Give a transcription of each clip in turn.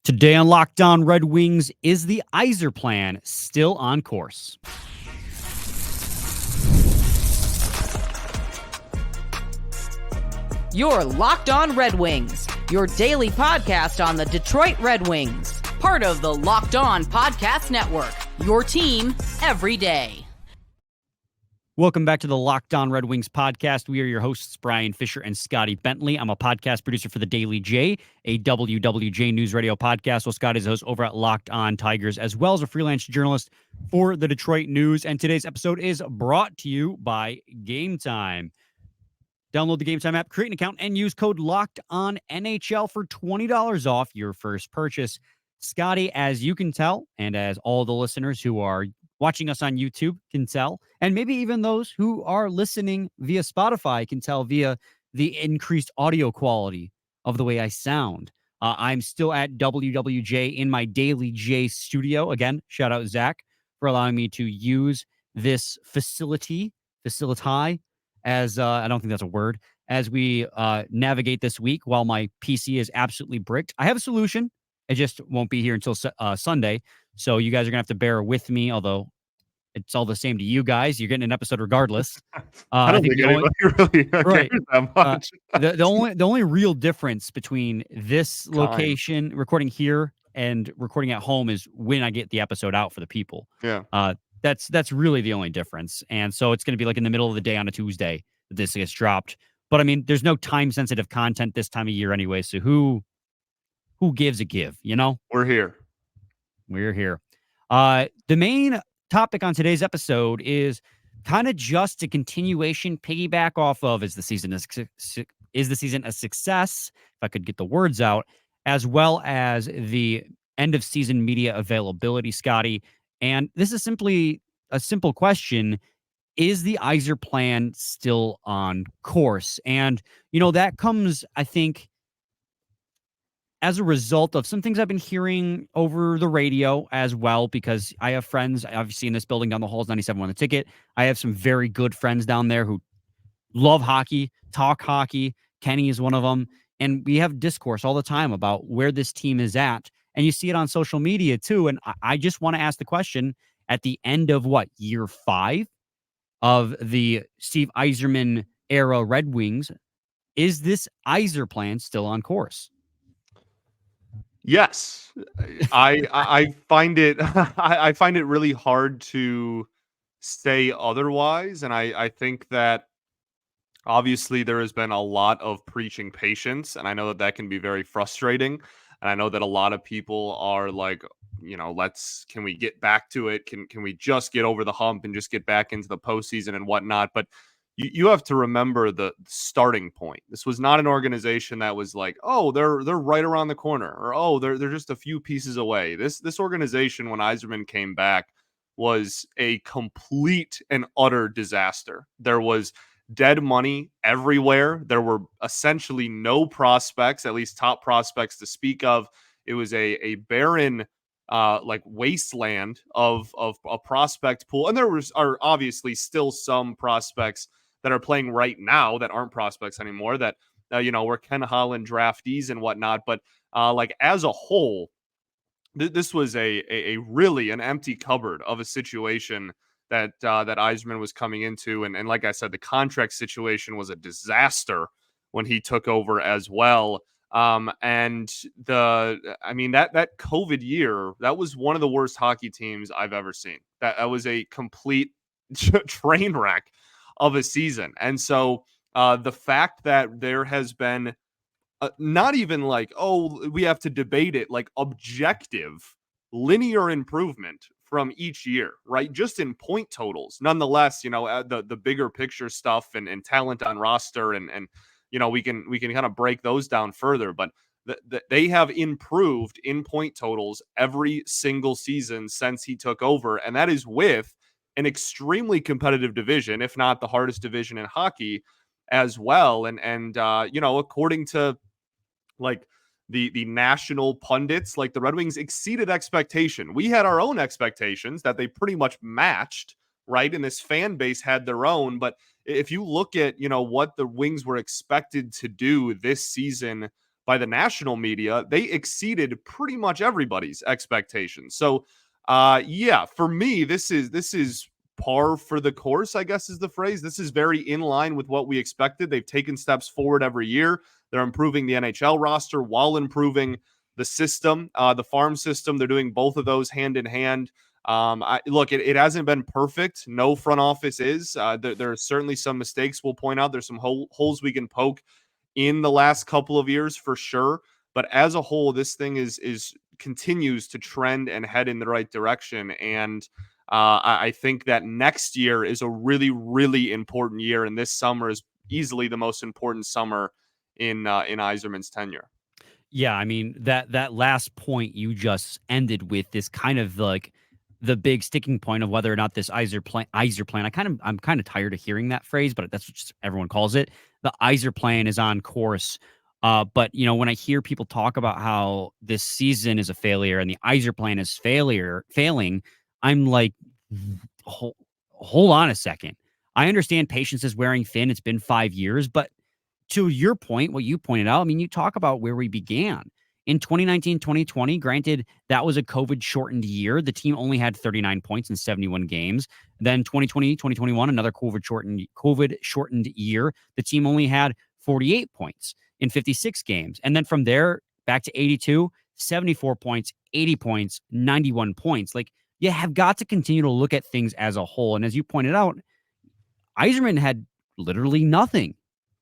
Today on Locked On Red Wings, is the Yzerplan still on course? You're Locked On Red Wings, your daily podcast on the Detroit Red Wings, part of the Locked On Podcast Network, your team every day. Welcome back to the Locked On Red Wings podcast. We are your hosts, Brian Fisher and Scotty Bentley. I'm a podcast producer for The Daily J, a WWJ News Radio podcast. Well, Scott is a host over at Locked On Tigers, as well as a freelance journalist for the Detroit News. And today's episode is brought to you by Gametime. Download the Gametime app, create an account, and use code LOCKEDONNHL for $20 off your first purchase. Scotty, as you can tell, and as all the listeners who are watching us on YouTube can tell, and maybe even those who are listening via Spotify can tell via the increased audio quality of the way I sound. I'm still at WWJ in my Daily J studio. Again, shout out Zach for allowing me to use this facility, as I don't think that's a word, as we navigate this week while my PC is absolutely bricked. I have a solution. It just won't be here until Sunday. So you guys are going to have to bear with me, although it's all the same to you guys. You're getting an episode regardless. I don't think anybody really cares that much. The only real difference between this location, recording here, and recording at home is when I get the episode out for the people. Yeah. That's really the only difference. And so it's going to be like in the middle of the day on a Tuesday that this gets dropped. But I mean, there's no time-sensitive content this time of year anyway, so who gives a give, you know? We're here. The main topic on today's episode is kind of just a continuation, piggyback off of is the season a success, if I could get the words out, as well as the end of season media availability, Scotty. And this is simply a simple question. Is the Yzerplan still on course? And, you know, that comes, I think, as a result of some things I've been hearing over the radio as well, because I have friends, obviously, in this building down the hall is 97.1 The Ticket. I have some very good friends down there who love hockey, talk hockey. Kenny is one of them. And we have discourse all the time about where this team is at. And you see it on social media, too. And I just want to ask the question, at the end of year 5 of the Steve Yzerman era Red Wings, is this Yzerplan still on course? Yes, I find it I find it really hard to say otherwise, and I think that obviously there has been a lot of preaching patience, and I know that can be very frustrating, and I know that a lot of people are like, you know, can we get back to it? Can we just get over the hump and just get back into the postseason and whatnot? But you have to remember the starting point. This was not an organization that was like, oh, they're right around the corner, or oh, they're just a few pieces away. This organization, when Yzerman came back, was a complete and utter disaster. There was dead money everywhere. There were essentially no prospects, at least top prospects to speak of. It was a barren wasteland of a prospect pool, and are obviously still some prospects that are playing right now that aren't prospects anymore, that were Ken Holland draftees and whatnot. But as a whole, this was a really an empty cupboard of a situation that Yzerman was coming into, and like I said, the contract situation was a disaster when he took over as well. That COVID year, that was one of the worst hockey teams I've ever seen. That was a complete train wreck of a season. And so the fact that there has been not even we have to debate it, objective linear improvement from each year, right? Just in point totals. Nonetheless, the bigger picture stuff and talent on roster and we can kind of break those down further, but they have improved in point totals every single season since he took over. And that is with an extremely competitive division, if not the hardest division in hockey as well. And according to the national pundits, the Red Wings exceeded expectation. We had our own expectations that they pretty much matched, right? And this fan base had their own. But if you look at, what the Wings were expected to do this season by the national media, they exceeded pretty much everybody's expectations. So, yeah, for me, this is par for the course, I guess is the phrase. This is very in line with what we expected. They've taken steps forward every year. They're improving the NHL roster while improving the system, the farm system. They're doing both of those hand in hand. Look, it hasn't been perfect. No front office is. There are certainly some mistakes we'll point out. There's some holes we can poke in the last couple of years for sure. But as a whole, this thing is continues to trend and head in the right direction. And I think that next year is a really, really important year, and this summer is easily the most important summer in Yzerman's tenure. Yeah, I mean that last point you just ended with is kind of like the big sticking point of whether or not this Yzerplan. I'm kind of tired of hearing that phrase, but that's what just everyone calls it. The Yzerplan is on course. But when I hear people talk about how this season is a failure and the Yzerplan is failing, I'm like, hold on a second. I understand patience is wearing thin. It's been 5 years, but to your point, what you pointed out, I mean, you talk about where we began. In 2019, 2020, granted, that was a COVID shortened year. The team only had 39 points in 71 games. Then 2020, 2021, another COVID shortened year. The team only had 48 points in 56 games. And then from there, back to 82, 74 points, 80 points, 91 points. Like, you have got to continue to look at things as a whole. And as you pointed out, Yzerman had literally nothing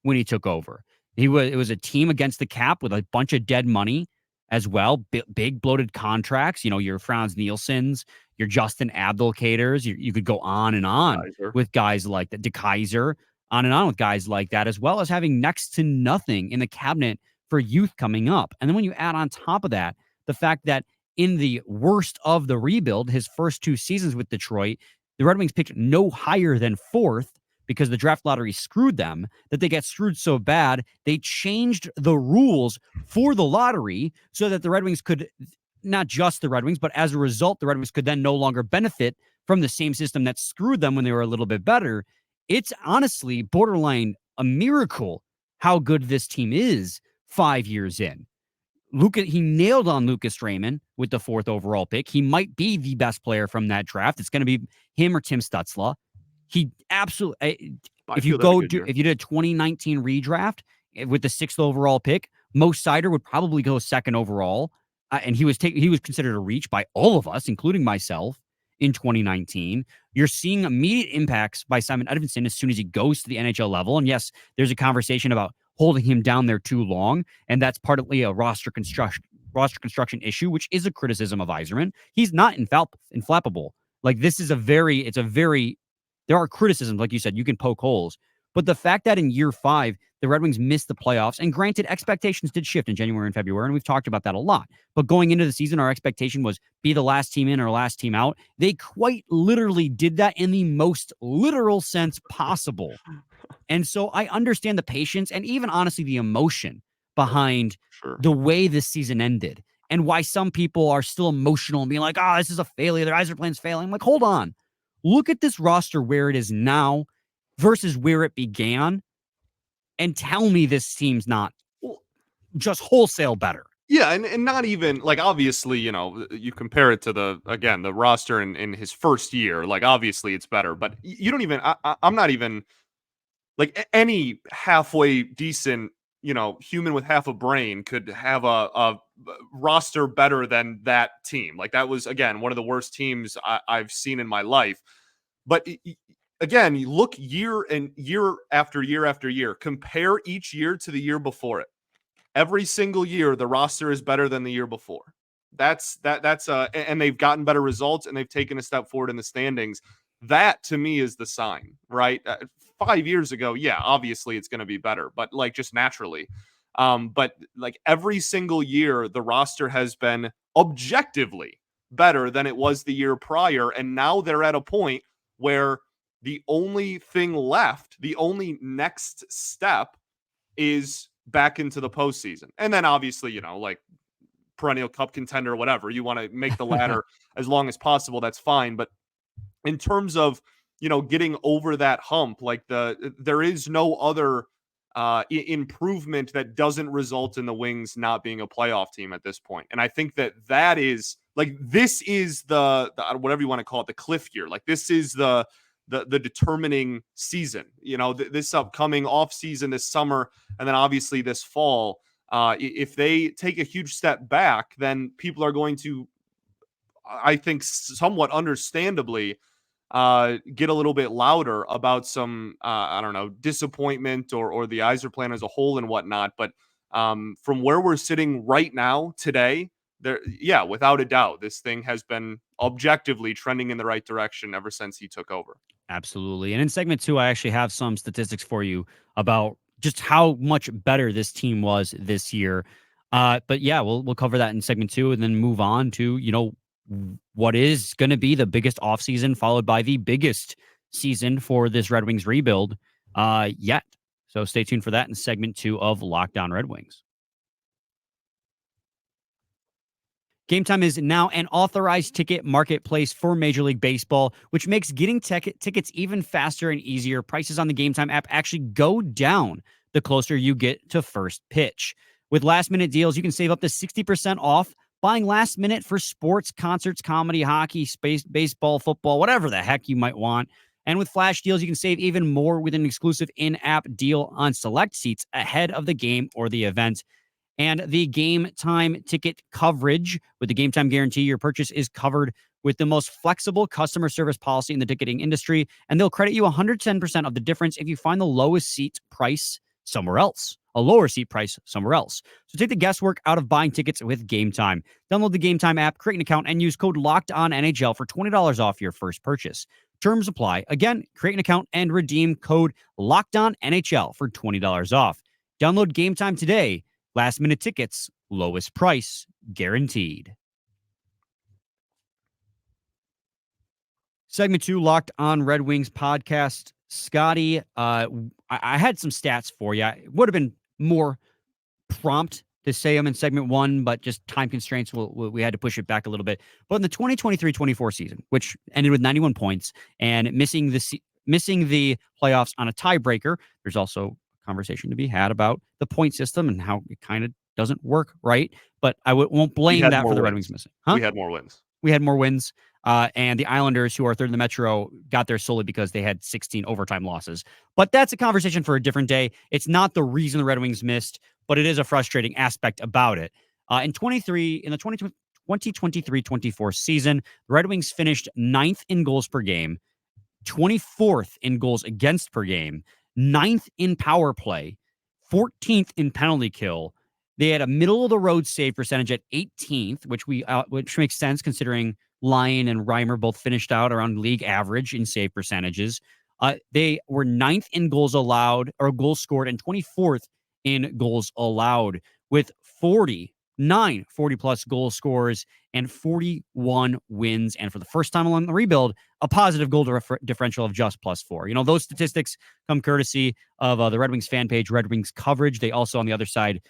when he took over. It was a team against the cap with a bunch of dead money as well, big bloated contracts. Your Franz Nielsen's, your Justin Abdelkaders. You could go on and on with guys like that, De Kaiser, on and on with guys like that, as well as having next to nothing in the cabinet for youth coming up. And then when you add on top of that the fact that in the worst of the rebuild, his first 2 seasons with Detroit, the Red Wings picked no higher than 4th because the draft lottery screwed them, that they get screwed so bad, they changed the rules for the lottery so that the Red Wings could, not just the Red Wings, but as a result, the Red Wings could then no longer benefit from the same system that screwed them when they were a little bit better. It's honestly borderline a miracle how good this team is 5 years in. He nailed on Lucas Raymond with the 4th overall pick. He might be the best player from that draft. It's going to be him or Tim Stutzla. He absolutely. If you did a 2019 redraft with the 6th overall pick, Mo Seider would probably go 2nd overall, and he was considered a reach by all of us, including myself, in 2019. You're seeing immediate impacts by Simon Edvinsson as soon as he goes to the NHL level. And yes, there's a conversation about holding him down there too long, and that's partly a roster construction issue, which is a criticism of Yzerman. He's not inflappable. Like, this is there are criticisms, like you said, you can poke holes. But the fact that in year 5, the Red Wings missed the playoffs, and granted, expectations did shift in January and February, and we've talked about that a lot. But going into the season, our expectation was be the last team in or last team out. They quite literally did that in the most literal sense possible. And so I understand the patience and even honestly the emotion behind the way this season ended and why some people are still emotional and being like, this is a failure. Their Yzerplan's failing. I'm like, hold on. Look at this roster where it is now versus where it began and tell me this team's not just wholesale better. Yeah, and not even, like, obviously, you compare it to the roster in his first year, like, obviously it's better, but you don't even, I'm not even, like, any halfway decent, human with half a brain could have a roster better than that team. Like, that was, again, one of the worst teams I've seen in my life. But again, you look year after year after year, compare each year to the year before it. Every single year, the roster is better than the year before. And they've gotten better results and they've taken a step forward in the standings. That to me is the sign, right? 5 years ago, yeah, obviously it's going to be better, but like just naturally. But like every single year, the roster has been objectively better than it was the year prior. And now they're at a point where the only thing left, the only next step is back into the postseason. And then obviously, like perennial cup contender or whatever, you want to make the ladder as long as possible. That's fine. But in terms of, getting over that hump, like there is no other improvement that doesn't result in the Wings not being a playoff team at this point. And I think that is like, this is the whatever you want to call it, the cliff year. Like, this is the determining season, this upcoming off season this summer, and then obviously this fall. If they take a huge step back, then people are going to, I think, somewhat understandably, get a little bit louder about some, I don't know, disappointment or the Yzerplan as a whole and whatnot. But from where we're sitting right now today, without a doubt, this thing has been objectively trending in the right direction ever since he took over. Absolutely. And in segment 2, I actually have some statistics for you about just how much better this team was this year. But yeah, we'll cover that in segment 2 and then move on to, what is going to be the biggest offseason, followed by the biggest season for this Red Wings rebuild yet. So stay tuned for that in segment 2 of Locked On Red Wings. Gametime is now an authorized ticket marketplace for Major League Baseball, which makes getting tickets even faster and easier. Prices on the Gametime app actually go down the closer you get to first pitch. With last-minute deals, you can save up to 60% off buying last minute for sports, concerts, comedy, hockey, baseball, football, whatever the heck you might want. And with flash deals, you can save even more with an exclusive in-app deal on select seats ahead of the game or the event. And the Gametime ticket coverage. With the Gametime guarantee, your purchase is covered with the most flexible customer service policy in the ticketing industry, and they'll credit you 110% of the difference if you find the lowest seat price somewhere else, a lower seat price somewhere else. So take the guesswork out of buying tickets with Gametime. Download the Gametime app, create an account, and use code LOCKEDONNHL for $20 off your first purchase. Terms apply. Again, create an account and redeem code LOCKEDONNHL for $20 off. Download Gametime today. Last minute tickets, lowest price guaranteed. Segment 2, Locked On Red Wings podcast. Scotty, I had some stats for you. It would have been more prompt to say them in segment 1, but just time constraints, we had to push it back a little bit. But in the 2023-24 season, which ended with 91 points and missing the playoffs on a tiebreaker, there's also conversation to be had about the point system and how it kind of doesn't work right. But I won't blame that for the Red Wings missing. We had more wins. We had more wins. And the Islanders, who are third in the Metro, got there solely because they had 16 overtime losses. But that's a conversation for a different day. It's not the reason the Red Wings missed, but it is a frustrating aspect about it. In the 2023-24 season, the Red Wings finished 9th in goals per game, 24th in goals against per game, 9th in power play, 14th in penalty kill. They had a middle-of-the-road save percentage at 18th, which makes sense considering Lyon and Reimer both finished out around league average in save percentages. They were 9th in goals allowed or goals scored and 24th in goals allowed with 40-plus goal scorers and 41 wins. And for the first time along the rebuild, a positive goal differential of just +4. Those statistics come courtesy of the Red Wings fan page, Red Wings coverage. They also, on the other side,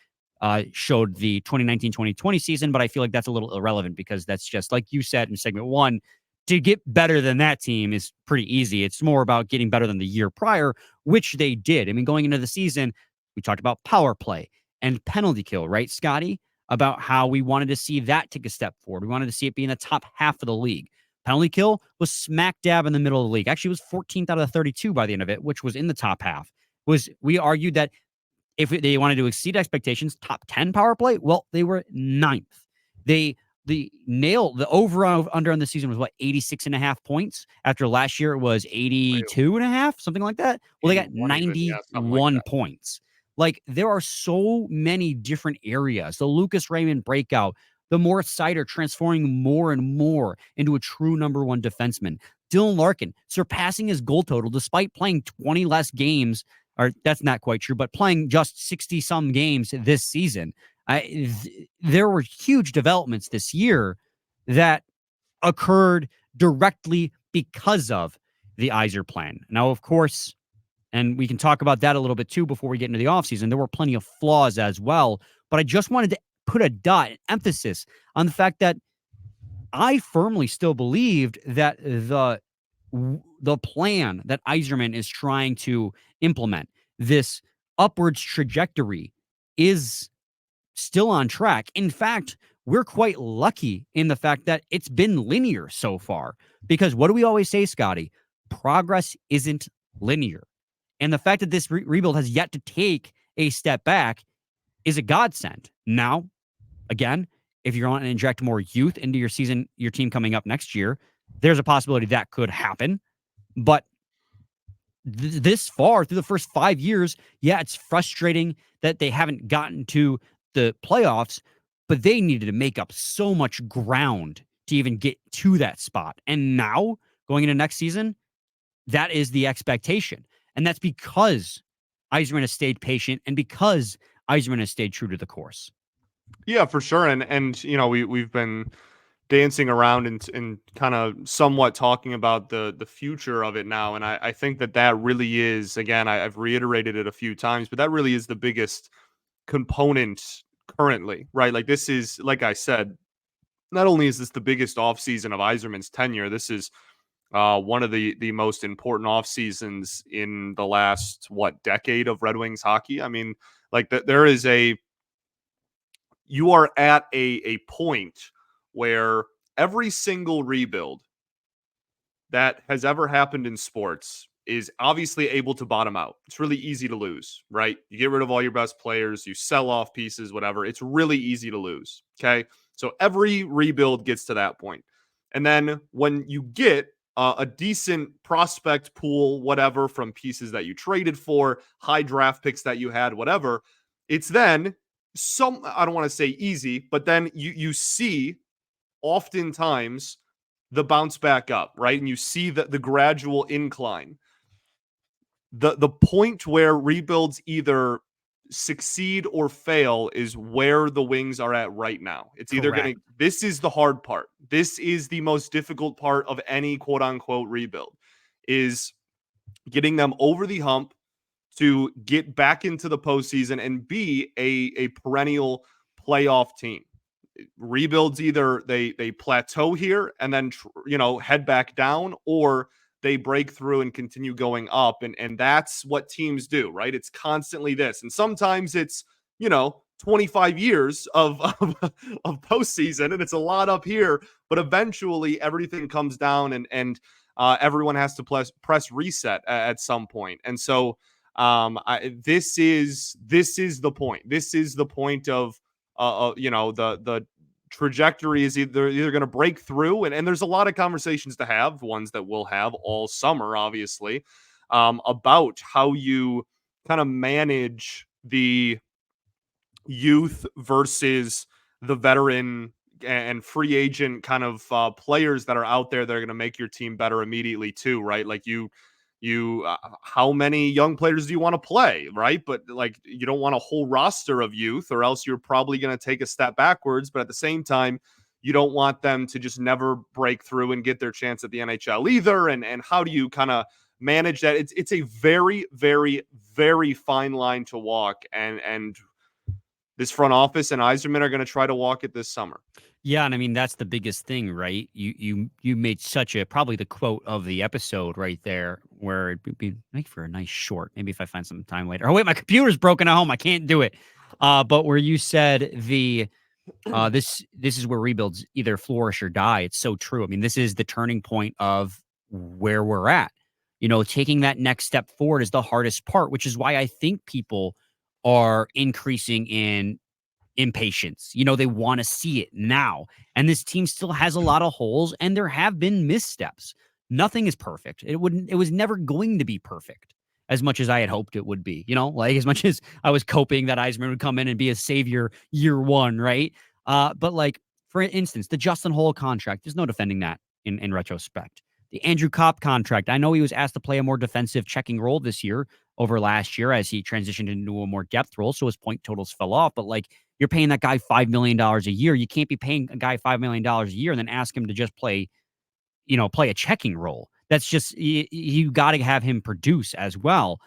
showed the 2019-2020 season, but I feel like that's a little irrelevant because that's just, like you said in segment 1, to get better than that team is pretty easy. It's more about getting better than the year prior, which they did. I mean, going into the season, we talked about power play and penalty kill, right, Scotty? About how we wanted to see that take a step forward. We wanted to see it be in the top half of the league. Penalty kill was smack dab in the middle of the league. Actually, it was 14th out of 32 by the end of it, which was in the top half. We argued that if they wanted to exceed expectations, top 10 power play, well, they were 9th. The over-under on the season was 86.5 points. After last year, it was 82.5, something like that. Well, they got 91 points. Like, there are so many different areas. The Lucas Raymond breakout, the Moritz Seider transforming more and more into a true number 1 defenseman. Dylan Larkin surpassing his goal total despite playing 20 less games. Or that's not quite true, but playing just 60-some games this season. There were huge developments this year that occurred directly because of the Yzerplan. Now, of course, and we can talk about that a little bit too before we get into the offseason, there were plenty of flaws as well. But I just wanted to put a dot, an emphasis on the fact that I firmly still believed that the plan that Yzerman is trying to implement, this upwards trajectory is still on track. In fact, we're quite lucky in the fact that it's been linear so far. Because what do we always say, Scotty? Progress isn't linear. And the fact that this rebuild has yet to take a step back is a godsend. Now, again, if you want to inject more youth into your team coming up next year, there's a possibility that could happen. But this far through the first 5 years, yeah, it's frustrating that they haven't gotten to the playoffs, but they needed to make up so much ground to even get to that spot. And now, going into next season, that is the expectation. And that's because Yzerman has stayed patient and because Yzerman has stayed true to the course. Yeah, for sure. And you know, we've been dancing around and kind of somewhat talking about the future of it now. And I think that really is, again, I've reiterated it a few times, but that really is the biggest component currently, right? Like, this is, like I said, not only is this the biggest offseason of Yzerman's tenure, this is one of the most important off seasons in the last decade of Red Wings hockey. I mean, like, there is you are at a point where every single rebuild that has ever happened in sports is obviously able to bottom out. It's really easy to lose, right? You get rid of all your best players, you sell off pieces, whatever. It's really easy to lose. Okay. So every rebuild gets to that point. And then when you get a decent prospect pool, whatever, from pieces that you traded for, high draft picks that you had, whatever, it's then I don't want to say easy, but then you see oftentimes the bounce back up, right? And you see the gradual incline. The point where rebuilds either succeed or fail is where the Wings are at right now. It's either going to, this is the hard part. This is the most difficult part of any quote unquote rebuild, is getting them over the hump to get back into the postseason and be a perennial playoff team. Rebuilds, either they plateau here and then head back down, or they break through and continue going up, and that's what teams do, right? It's constantly this, and sometimes it's 25 years of postseason, and it's a lot up here, but eventually everything comes down, and everyone has to press reset at some point. And so this is the point. This is the point of the trajectory is either going to break through, and there's a lot of conversations to have, ones that we'll have all summer, obviously, about how you kind of manage the youth versus the veteran and free agent kind of players that are out there that are going to make your team better immediately too, right? Like how many young players do you want to play, right? But like, you don't want a whole roster of youth, or else you're probably going to take a step backwards. But at the same time, you don't want them to just never break through and get their chance at the NHL either. And how do you kind of manage that? It's a very, very, very fine line to walk, and this front office and Yzerman are going to try to walk it this summer. Yeah, and I mean, that's the biggest thing, right? You made probably the quote of the episode right there, where it'd be make for a nice short. Maybe if I find some time later. Oh wait, my computer's broken at home. I can't do it. But where you said this is where rebuilds either flourish or die. It's so true. I mean, this is the turning point of where we're at. Taking that next step forward is the hardest part, which is why I think people are increasing in impatience. They want to see it now. And this team still has a lot of holes, and there have been missteps. Nothing is perfect. It was never going to be perfect as much as I had hoped it would be, like as much as I was coping that Yzerman would come in and be a savior year one, right? But like, for instance, the Justin Holl contract, there's no defending that in retrospect. The Andrew Kopp contract, I know he was asked to play a more defensive checking role this year over last year as he transitioned into a more depth role, so his point totals fell off. But like, you're paying that guy $5 million a year. You can't be paying a guy $5 million a year and then ask him to just play a checking role. That's just, you got to have him produce as well.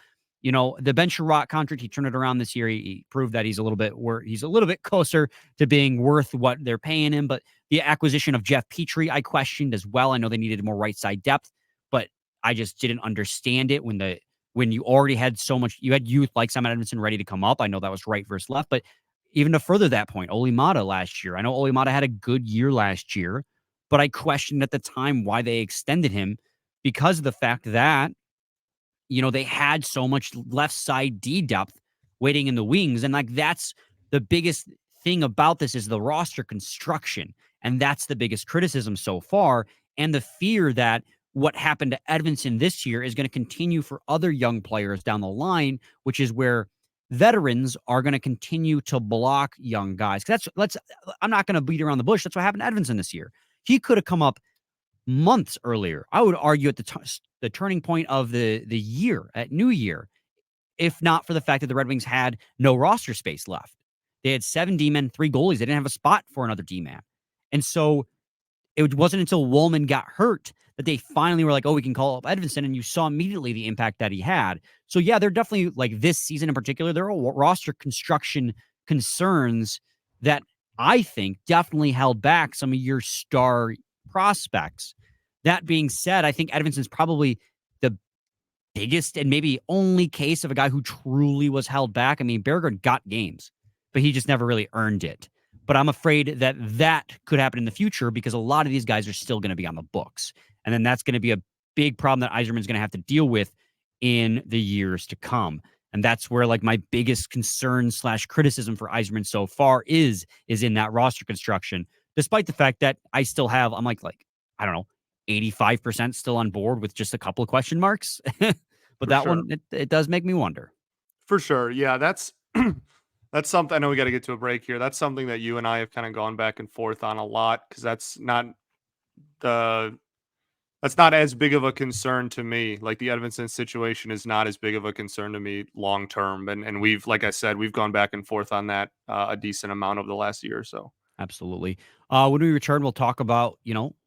The Ben Sherratt contract, he turned it around this year. He proved that he's a little bit closer to being worth what they're paying him. But the acquisition of Jeff Petrie, I questioned as well. I know they needed more right side depth, but I just didn't understand it when the when you already had so much, you had youth like Simon Edmondson ready to come up. I know that was right versus left, but even to further that point, Olimata last year. I know Olimata had a good year last year, but I questioned at the time why they extended him because of the fact that, they had so much left side D depth waiting in the wings. And like, that's the biggest thing about this is the roster construction. And that's the biggest criticism so far. And the fear that what happened to Edmondson this year is going to continue for other young players down the line, which is where veterans are going to continue to block young guys. I'm not going to beat around the bush. That's what happened to Edmondson this year. He could have come up months earlier. I would argue at the turning point of the year, at New Year, if not for the fact that the Red Wings had no roster space left. They had 7 D-men, 3 goalies. They didn't have a spot for another D-man. And so it wasn't until Woolman got hurt that they finally were like, oh, we can call up Edmondson, and you saw immediately the impact that he had. So, yeah, they're definitely, like this season in particular, there are roster construction concerns that I think definitely held back some of your star prospects. That being said, I think Edmondson's probably the biggest and maybe only case of a guy who truly was held back. I mean, Berggren got games, but he just never really earned it. But I'm afraid that could happen in the future because a lot of these guys are still going to be on the books. And then that's going to be a big problem that Yzerman's going to have to deal with in the years to come. And that's where like my biggest concern / criticism for Yzerman so far is in that roster construction, despite the fact that I still have, I'm like, I don't know, 85% still on board with just a couple of question marks. But that one, it does make me wonder. For sure. Yeah, that's that's something. I know we got to get to a break here. That's something that you and I have kind of gone back and forth on a lot because that's not as big of a concern to me. Like the Edmondson situation is not as big of a concern to me long term. And we've, like I said, we've gone back and forth on that a decent amount over the last year or so. Absolutely. When we return, we'll talk about,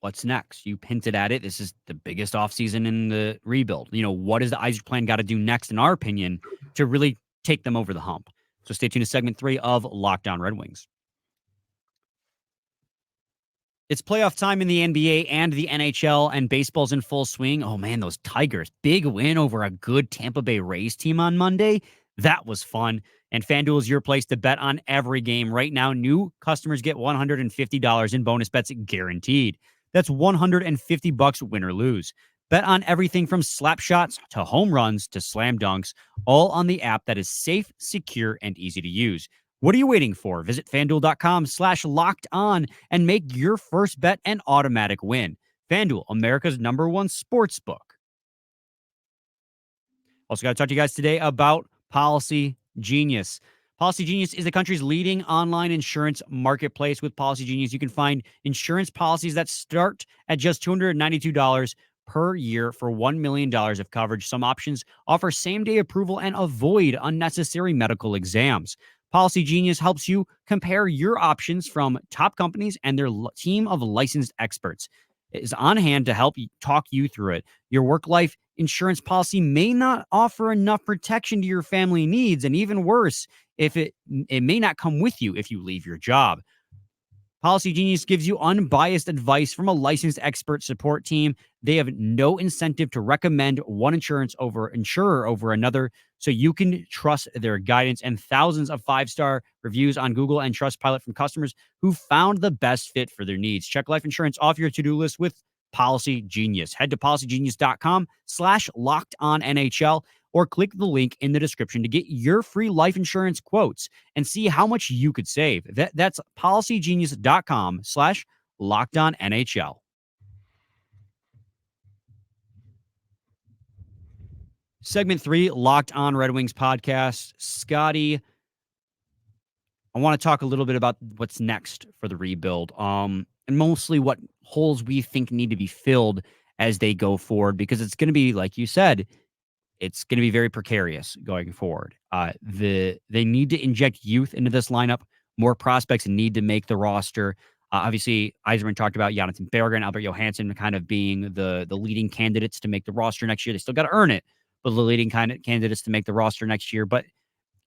what's next. You hinted at it. This is the biggest offseason in the rebuild. What does the Yzerplan got to do next, in our opinion, to really take them over the hump? So stay tuned to segment 3 of Locked On Red Wings. It's playoff time in the NBA and the NHL, and baseball's in full swing. Oh, man, those Tigers. Big win over a good Tampa Bay Rays team on Monday. That was fun. And FanDuel is your place to bet on every game. Right now, new customers get $150 in bonus bets guaranteed. That's $150 win or lose. Bet on everything from slap shots to home runs to slam dunks, all on the app that is safe, secure, and easy to use. What are you waiting for? Visit FanDuel.com/locked-on and make your first bet an automatic win. FanDuel, America's #1 sports book. Also got to talk to you guys today about Policygenius. Policygenius is the country's leading online insurance marketplace. With Policygenius, you can find insurance policies that start at just $292 per year for $1 million of coverage. Some options offer same-day approval and avoid unnecessary medical exams. Policygenius helps you compare your options from top companies, and their team of licensed experts is on hand to help you talk you through it. Your work-life insurance policy may not offer enough protection to your family needs, and even worse, if it may not come with you if you leave your job. Policygenius gives you unbiased advice from a licensed expert support team. They have no incentive to recommend one insurer over another, so you can trust their guidance. And thousands of 5-star reviews on Google and Trustpilot from customers who found the best fit for their needs. Check life insurance off your to-do list with Policygenius. Head to policygenius.com/lockedonnhl or click the link in the description to get your free life insurance quotes and see how much you could save. That's policygenius.com/lockedonnhl. Segment 3, Locked On Red Wings podcast. Scotty, I want to talk a little bit about what's next for the rebuild, and mostly what holes we think need to be filled as they go forward, because it's going to be, like you said, it's going to be very precarious going forward. They need to inject youth into this lineup. More prospects need to make the roster. Obviously, Yzerman talked about Jonathan Berggren and Albert Johansson kind of being the leading candidates to make the roster next year. They still got to earn it, but the leading kind of candidates to make the roster next year. But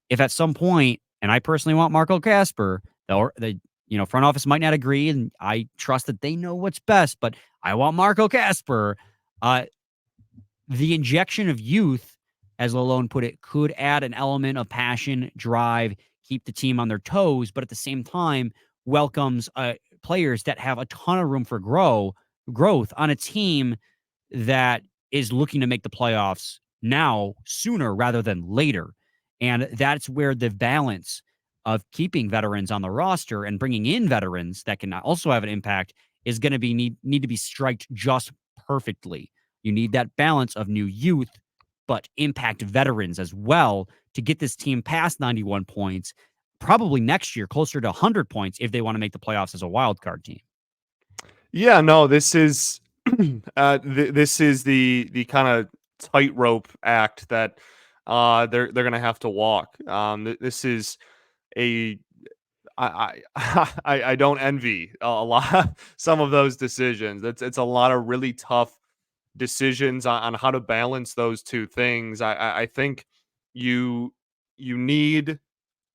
if at some point, and I personally want Marco Kasper, the front office might not agree, and I trust that they know what's best, but I want Marco Kasper. The injection of youth as Lalone put it, could add an element of passion, drive, keep the team on their toes, but at the same time welcomes players that have a ton of room for growth on a team that is looking to make the playoffs now sooner rather than later. And that's where the balance of keeping veterans on the roster and bringing in veterans that can also have an impact is going to be need to be striked just perfectly. You need that balance of new youth, but impact veterans as well to get this team past 91 points, probably next year closer to 100 points if they want to make the playoffs as a wild card team. Yeah, no, this is this is the kind of tightrope act that they're gonna have to walk. This is a I don't envy a lot some of those decisions. It's a lot of really tough decisions on how to balance those two things. I think you need,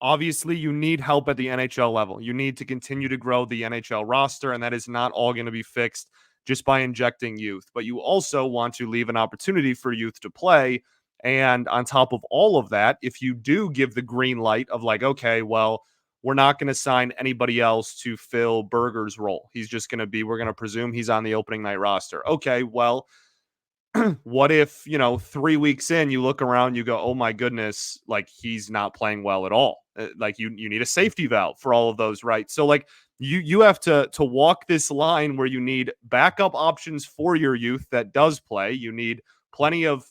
obviously, you need help at the NHL level. You need to continue to grow the NHL roster, and that is not all going to be fixed just by injecting youth. But you also want to leave an opportunity for youth to play. And on top of all of that, if you do give the green light of like, okay, well, we're not going to sign anybody else to fill Berger's role. He's just going to be, we're going to presume he's on the opening night roster. Okay, well, what if, 3 weeks in, you look around, you go, oh my goodness, like he's not playing well at all. Like you need a safety valve for all of those, right? So like you have to walk this line where you need backup options for your youth that does play. You need plenty of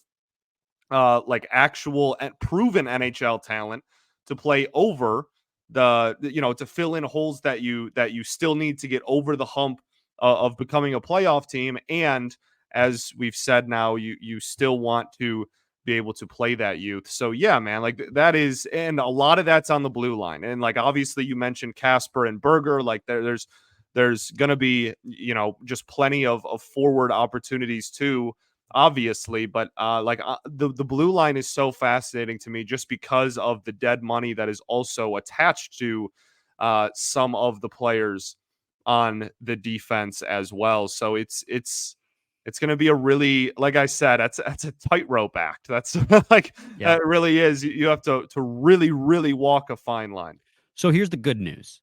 like actual and proven NHL talent to play over to fill in holes that you still need to get over the hump of becoming a playoff team. And as we've said, now you still want to be able to play that youth. So yeah, man, like that is, and a lot of that's on the blue line. And like obviously you mentioned Casper and Berger, like there's gonna be just plenty of forward opportunities too, obviously. But the blue line is so fascinating to me just because of the dead money that is also attached to some of the players on the defense as well. So it's going to be a really, like I said, that's a tightrope act. That's like, Yeah. it really is. You have to really, really walk a fine line. So here's the good news.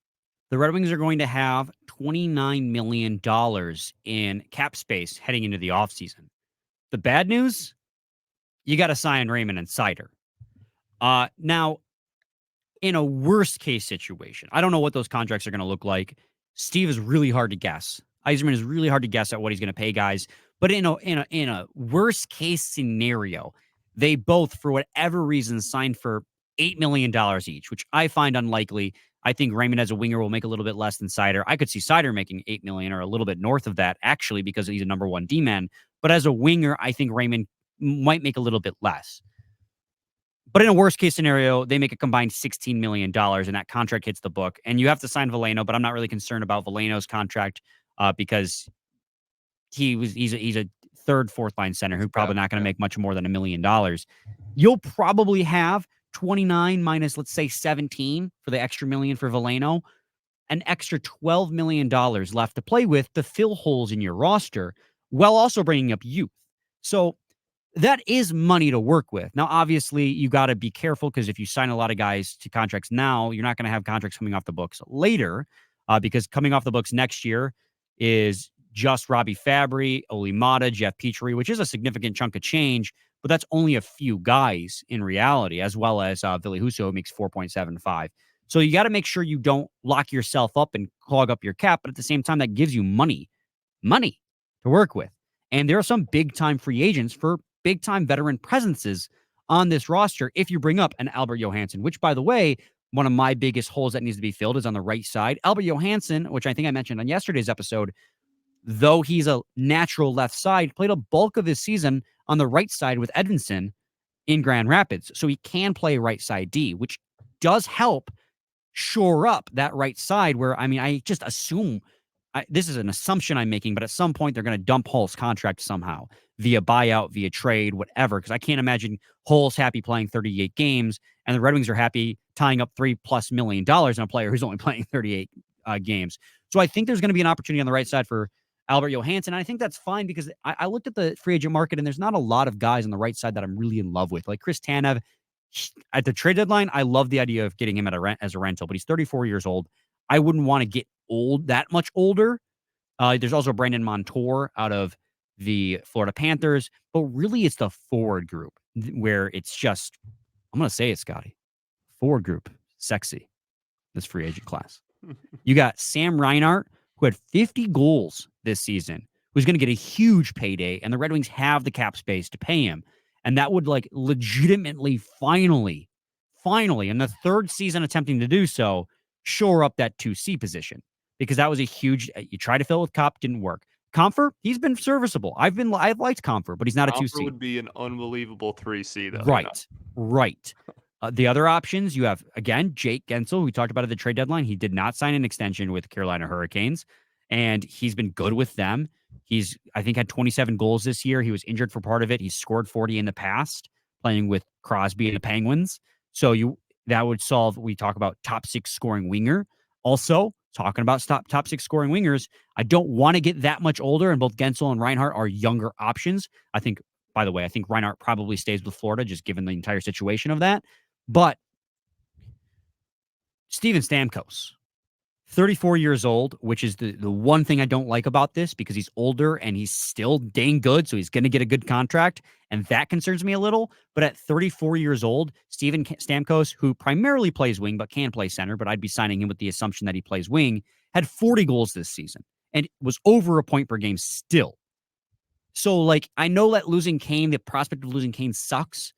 The Red Wings are going to have $29 million in cap space heading into the offseason. The bad news, you got to sign Raymond and Seider. Now, in a worst case situation, I don't know what those contracts are going to look like. Steve is really hard to guess. Yzerman is really hard to guess at what he's going to pay guys. But in a worst case scenario, they both, for whatever reason, signed for $8 million each, which I find unlikely. I think Raymond as a winger will make a little bit less than Seider. I could see Seider making $8 million or a little bit north of that, actually, because he's a number one D-man. But as a winger, I think Raymond might make a little bit less. But in a worst case scenario, they make a combined $16 million and that contract hits the book. And you have to sign Veleno, but I'm not really concerned about Veleno's contract because he's a third, fourth line center who's probably not going to make much more than $1 million. You'll probably have 29 minus, let's say, 17 for the extra million for Veleno, an extra $12 million left to play with to fill holes in your roster while also bringing up youth. So that is money to work with. Now, obviously, you got to be careful because if you sign a lot of guys to contracts now, you're not going to have contracts coming off the books later because coming off the books next year is just Robbie Fabry, Oli Mata, Jeff Petrie, which is a significant chunk of change, but that's only a few guys in reality, as well as Ville Husso, who makes 4.75. So you got to make sure you don't lock yourself up and clog up your cap, but at the same time, that gives you money to work with. And there are some big-time free agents for big-time veteran presences on this roster if you bring up an Albert Johansson, which, by the way, one of my biggest holes that needs to be filled is on the right side. Albert Johansson, which I think I mentioned on yesterday's episode, though he's a natural left side, played a bulk of his season on the right side with Edvinsson in Grand Rapids. So he can play right side D, which does help shore up that right side where, I mean, I just assume, this is an assumption I'm making, but at some point they're going to dump Hull's contract somehow via buyout, via trade, whatever, because I can't imagine Hull's happy playing 38 games and the Red Wings are happy tying up $3+ million on a player who's only playing 38 games. So I think there's going to be an opportunity on the right side for Albert Johansson. And I think that's fine because I looked at the free agent market and there's not a lot of guys on the right side that I'm really in love with. Like Chris Tanev, at the trade deadline, I love the idea of getting him as a rental, but he's 34 years old. I wouldn't want to get that much older. There's also Brandon Montour out of the Florida Panthers, but really it's the forward group where it's just, I'm going to say it, Scotty. Forward group, sexy, this free agent class. You got Sam Reinhart, who had 50 goals this season, who's going to get a huge payday, and the Red Wings have the cap space to pay him. And that would like legitimately, finally, in the third season attempting to do so, shore up that 2C position. Because that was a huge, you tried to fill it with Kopp, didn't work. Comfer, he's been serviceable. I've liked Comfer, but he's not a 2C. Comfer would be an unbelievable 3C, though. Right. The other options, you have, again, Jake Gensel, who we talked about at the trade deadline. He did not sign an extension with the Carolina Hurricanes, and he's been good with them. He's, I think, had 27 goals this year. He was injured for part of it. He's scored 40 in the past, playing with Crosby and the Penguins. So that would solve, we talk about top 6 scoring winger. Also, talking about top 6 scoring wingers, I don't want to get that much older, and both Gensel and Reinhart are younger options. I think, by the way, I think Reinhart probably stays with Florida, just given the entire situation of that. But Steven Stamkos, 34 years old, which is the one thing I don't like about this, because he's older and he's still dang good, so he's going to get a good contract, and that concerns me a little. But at 34 years old, Steven Stamkos, who primarily plays wing but can play center, but I'd be signing him with the assumption that he plays wing, had 40 goals this season and was over a point per game still. So, like, I know that the prospect of losing Kane sucks,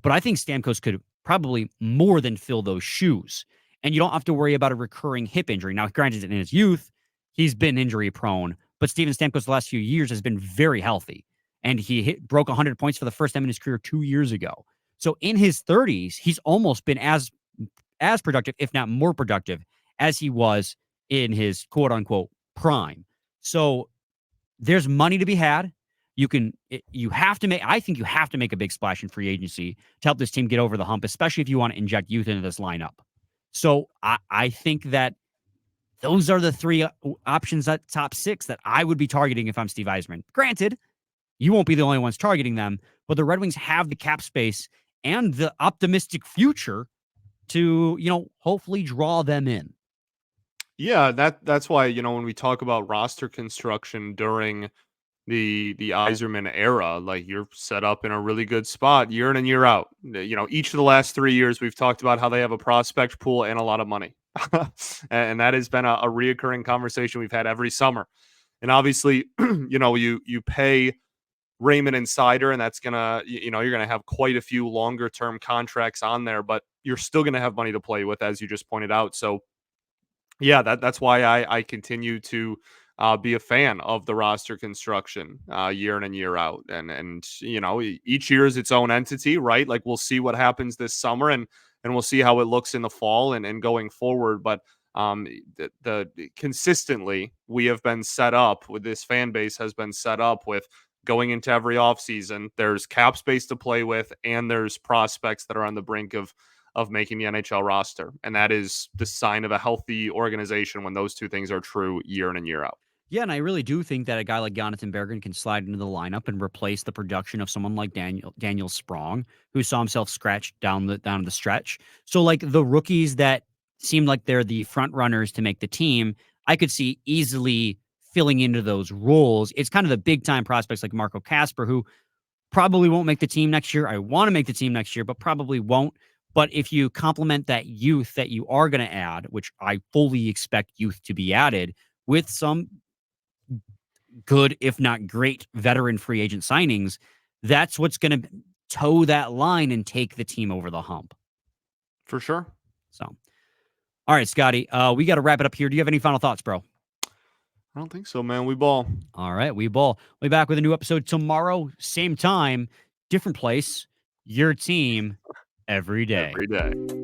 but I think Stamkos could probably more than fill those shoes. And you don't have to worry about a recurring hip injury. Now, granted, in his youth, he's been injury prone, but Steven Stamkos the last few years has been very healthy. And he broke 100 points for the first time in his career 2 years ago. So in his 30s, he's almost been as productive, if not more productive, as he was in his quote unquote prime. So there's money to be had. I think you have to make a big splash in free agency to help this team get over the hump, especially if you want to inject youth into this lineup. So I think that those are the 3 options at top 6 that I would be targeting if I'm Steve Yzerman. Granted, you won't be the only ones targeting them, but the Red Wings have the cap space and the optimistic future to, hopefully draw them in. Yeah, that's why, when we talk about roster construction during the Yzerman era, like, you're set up in a really good spot year in and year out. Each of the last 3 years we've talked about how they have a prospect pool and a lot of money. And that has been a reoccurring conversation we've had every summer. And obviously, you pay Raymond and Seider, and that's gonna, you're gonna have quite a few longer term contracts on there, but you're still gonna have money to play with, as you just pointed out. So yeah, that's why I continue to be a fan of the roster construction year in and year out. And each year is its own entity, right? Like, we'll see what happens this summer, and we'll see how it looks in the fall and going forward. But the consistently we have been set up with, this fan base has been set up with, going into every offseason, there's cap space to play with, and there's prospects that are on the brink of making the NHL roster. And that is the sign of a healthy organization when those two things are true year in and year out. Yeah, and I really do think that a guy like Jonathan Berggren can slide into the lineup and replace the production of someone like Daniel Sprong, who saw himself scratched down the stretch. So, like, the rookies that seem like they're the front runners to make the team, I could see easily filling into those roles. It's kind of the big time prospects like Marco Kasper, who probably won't make the team next year. I want to make the team next year, but probably won't. But if you complement that youth that you are going to add, which I fully expect youth to be added, with some good, if not great, veteran free agent signings, that's what's going to toe that line and take the team over the hump. For sure. So, all right, Scotty, we got to wrap it up here. Do you have any final thoughts, bro? I don't think so, man. We ball. All right, we ball. We'll be back with a new episode tomorrow, same time, different place, your team every day. Every day.